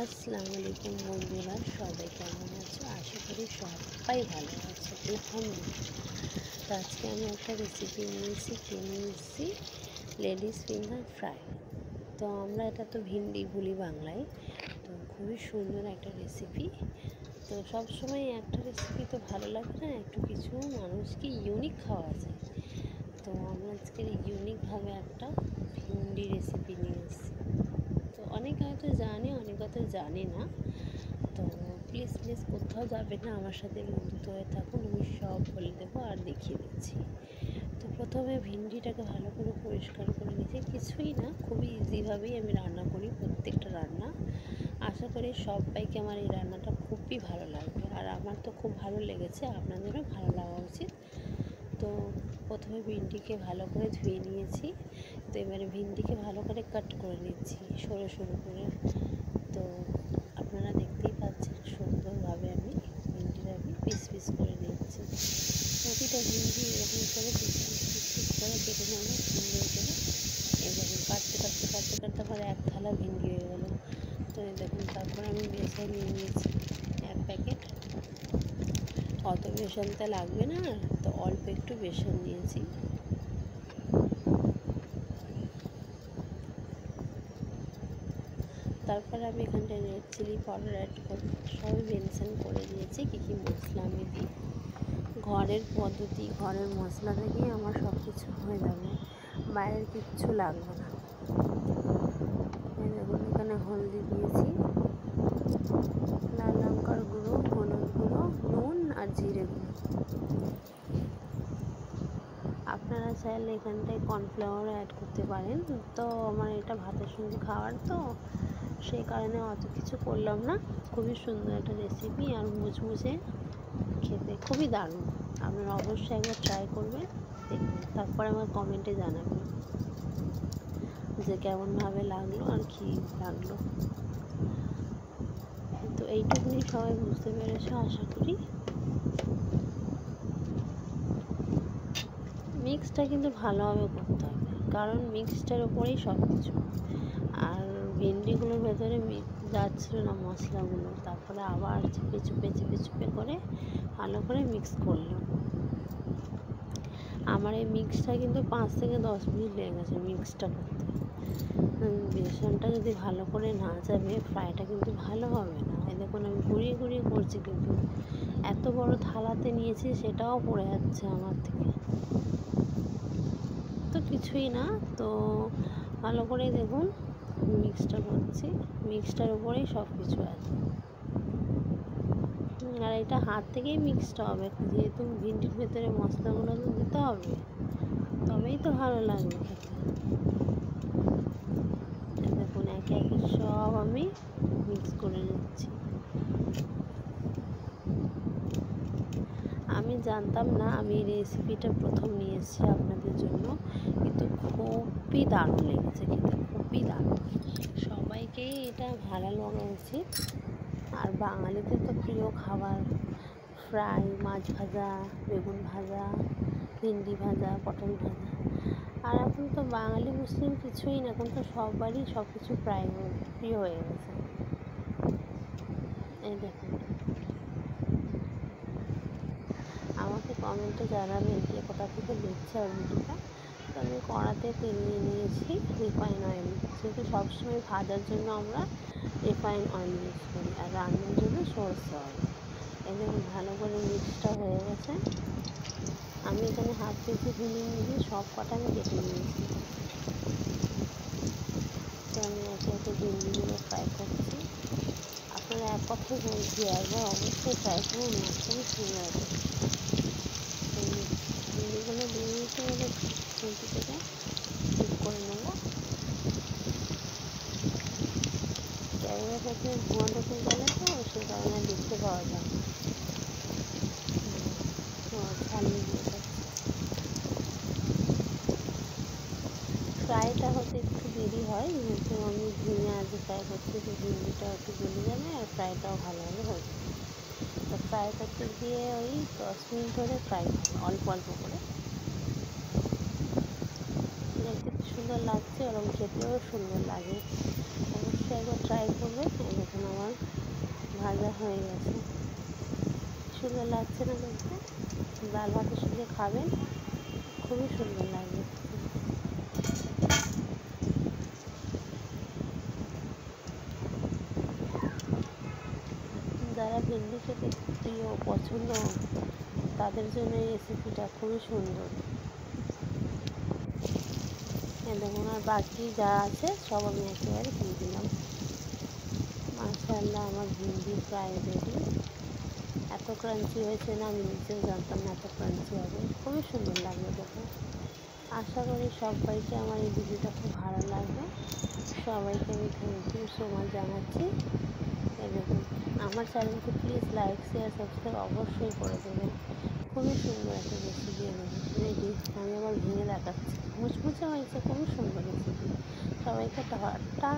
আসসালামু আলাইকুম বন্ধুরা, সবাই কেমন আছো? আশা করি সবাই ভালো আছে, আলহামদুলিল্লাহ। তো আজকে আমি একটা রেসিপি নিয়ে এসেছি লেডিস ফিঙ্গার ফ্রাই। তো আমরা এটা তো ভিন্ডি বলি বাংলায়। তো খুবই সুন্দর একটা রেসিপি। তো সব সময় একটা রেসিপি তো ভালো লাগে না, একটু কিছু মানুষকে ইউনিক খাওয়া যায়। তো আমরা আজকের ইউনিকভাবে একটা ভিন্ডি রেসিপি নিয়ে এসেছি। তো অনেকে হয়তো জানে, অনেকে হয়তো জানে না। তো প্লিজ প্লিজ কোথাও যাবে না, আমার সাথে বন্ধুত্ব হয়ে থাকুন, আমি সব বলে দেবো আর দেখিয়ে দিচ্ছি। তো প্রথমে ভিন্ডিটাকে ভালো করে পরিষ্কার করে নিয়েছি। কিছুই না, খুবই ইজিভাবেই আমি রান্না করি প্রত্যেকটা রান্না। আশা করি সবাইকে আমার এই রান্নাটা খুবই ভালো লাগবে, আর আমার তো খুব ভালো লেগেছে, আপনাদেরও ভালো লাগা উচিত। তো প্রথমে ভিন্ডিকে ভালো করে ধুয়ে নিয়েছি। তো এবারে ভিন্ডিকে ভালো করে কাট করে নিচ্ছি সরু সরু করে। তো আপনারা দেখতেই পাচ্ছেন সুন্দরভাবে আমি পিস পিস করে নিচ্ছি। প্রতিটা ভিন্ডি এরকম করে পিস পিস পিস পিস করে কেটে নেব সুন্দর করে। এরকম কাটতে কাটতে কাটতে কাটতে আমার এক থালা ভিন্ডি হয়ে গেলো। তো দেখুন, তারপর আমি বেসন নিয়ে নিয়েছি 1 প্যাকেট। অত বেসনটা লাগবে না, তো অল্প একটু বেসন নিয়েছি। তারপর আমি এখানটায় রেড চিলি পাউডার অ্যাড করব। সবই মেনশন করে দিয়েছি কী কী মশলা আমি দিই। ঘরের পদ্ধতি, ঘরের মশলা থেকেই আমার সব কিছু হয়ে যাবে, বাইরের কিচ্ছু লাগবে না। দেখুন, এখানে হলদি দিয়েছি, লাল লঙ্কার গুঁড়ো, হলুদ গুঁড়ো, নুন আর জিরে গুঁড়ো। আপনারা চাইলে এখানটায় কর্নফ্লাওয়ারও অ্যাড করতে পারেন। তো আমার এটা ভাতের সঙ্গে খাওয়ার, তো সেই কারণে অত কিছু করলাম না। খুবই সুন্দর একটা রেসিপি, আর মুচমুচে খেতে খুবই দারুণ। আপনারা অবশ্যই একবার ট্রাই করবেন, দেখবেন, তারপর আমার কমেন্টে জানাবেন যে কেমনভাবে লাগলো আর কী লাগলো। তো এইটুকুনি সবাই বুঝতে পেরেছো আশা করি। মিক্সটা কিন্তু ভালোভাবে করতে হবে, কারণ মিক্সটার ওপরেই সব কিছু। আর ভেন্ডিগুলোর ভেতরে যাচ্ছিল না মশলাগুলো, তারপরে আবার চেপে চুপে চেপে চুপে করে ভালো করে মিক্স করলাম। আমার এই মিক্সটা কিন্তু 5 থেকে 10 মিনিট লেগে গেছে মিক্সটা করতে। বেসনটা যদি ভালো করে না যাবে, ফ্রাইটা কিন্তু ভালো হবে না। এই দেখুন, আমি ঘুরিয়ে ঘুরিয়ে করছি, কিন্তু এত বড় থালাতে নিয়েছি সেটাও পড়ে যাচ্ছে আমার থেকে। তো কিছুই না, তো ভালো করে দেখুন মিক্সটা করছি, মিক্সটার উপরেই সব কিছু আছে। আর এটা হাত থেকেই মিক্সটা হবে, যেহেতু ভিন্ডির ভেতরে মশলাগুলো তো দিতে হবে, তবেই তো ভালো লাগবে খেতে। দেখুন, একে একে সব আমি মিক্স করে নিচ্ছি। আমি জানতাম না, আমি এই রেসিপিটা প্রথম নিয়ে এসেছি আপনাদের জন্য, কিন্তু খুবই দারুণ লেগেছে খেতে, খুবই দারুণ। সবাইকেই এটা ভালো লাগা উচিত। আর বাঙালিদের তো প্রিয় খাবার ফ্রাই, মাছ ভাজা, বেগুন ভাজা, ভিন্ডি ভাজা, পটল ভাজা। আর এখন তো বাঙালি মুসলিম কিছুই না, এখন তো সবারই সব কিছু প্রিয় হয়ে গেছে। এই দেখুন, আমাকে কমেন্টে জানাবেন কে কোথা থেকে দেখছে আর ভিডিওটা। তো আমি কড়াতে তেল নিয়ে নিয়েছি, রিফাইন অয়েল, যেহেতু সবসময় ভাজার জন্য আমরা রিফাইন অয়েল ইউজ করি, আর রান্নার জন্য সরষে অয়েল। এবার ভালো করে মিক্সটা হয়ে গেছে। আমি এখানে হাফ কেজি ভেঙে নিয়ে সব কটা আমি কেটে নিয়েছি। তো আমি একে একে ভিন্ডিগুলো ফ্রাই করছি। আপনারা এক কথাই বলছি, একবার অবশ্যই ট্রাই করুন না, খুবই সুন্দর হবে। ভিন্ডিগুলো দিয়ে দিতে হলে খুঁটি থেকে ঠিক করে নেবো। ক্যামেরার সাথে ধোঁয়া ঢুকে গেলে তো সে কারণে দেখতে পাওয়া যায় না, ছাড়িয়ে দিয়ে যাচ্ছে। ফ্রাইটা হতে একটু দেরি হয়, যেহেতু আমি ধিমে আজকে ফ্রাই করছি, তো ভিন্ডিটা একটু গলে যাবে আর ফ্রাইটাও ভালোভাবে হয়ে যাবে। তো ফ্রাই করতে গিয়ে ওই 10 মিনিট ধরে ফ্রাই করবো অল্প অল্প করে। দেখতে কি সুন্দর লাগছে এবং খেতেও সুন্দর লাগে। অবশ্যই একবার ট্রাই করবেন। এই দেখুন আমার ভাজা হয়ে গেছে, সুন্দর লাগছে না দেখতে? ডাল ভাতের সঙ্গে খাবেন, খুবই সুন্দর লাগবে। যারা ভেন্ডি খেতে প্রিয় পছন্দ তাদের জন্য এই রেসিপিটা খুবই সুন্দর। দেখুন আর বাকি যা আছে সব আমি একেবারে দিয়ে দিলাম। মাশাআল্লাহ, আমার ভেন্ডি ফ্রাই রেডি। এত ক্রাঞ্চি হয়েছে না, আমি নিজেও জানতাম না এত ক্রাঞ্চি হবে। খুবই সুন্দর লাগবে দেখো। আশা করি সবাইকে আমার এই ভিডিওটা খুব ভালো লাগবে। সবাইকে আমি থ্যাংক ইউ সো মাচ জানাচ্ছি। দেখুন আমার চ্যানেলকে প্লিজ লাইক শেয়ার সাবস্ক্রাইব অবশ্যই করে দেবেন। খুবই সুন্দর একটা রেসিপি রেডি। আমি আবার ভেঙে দেখাচ্ছি, মুচমুচে হয়েছে, খুবই সুন্দর রেসিপি। সবাইকে টাটা।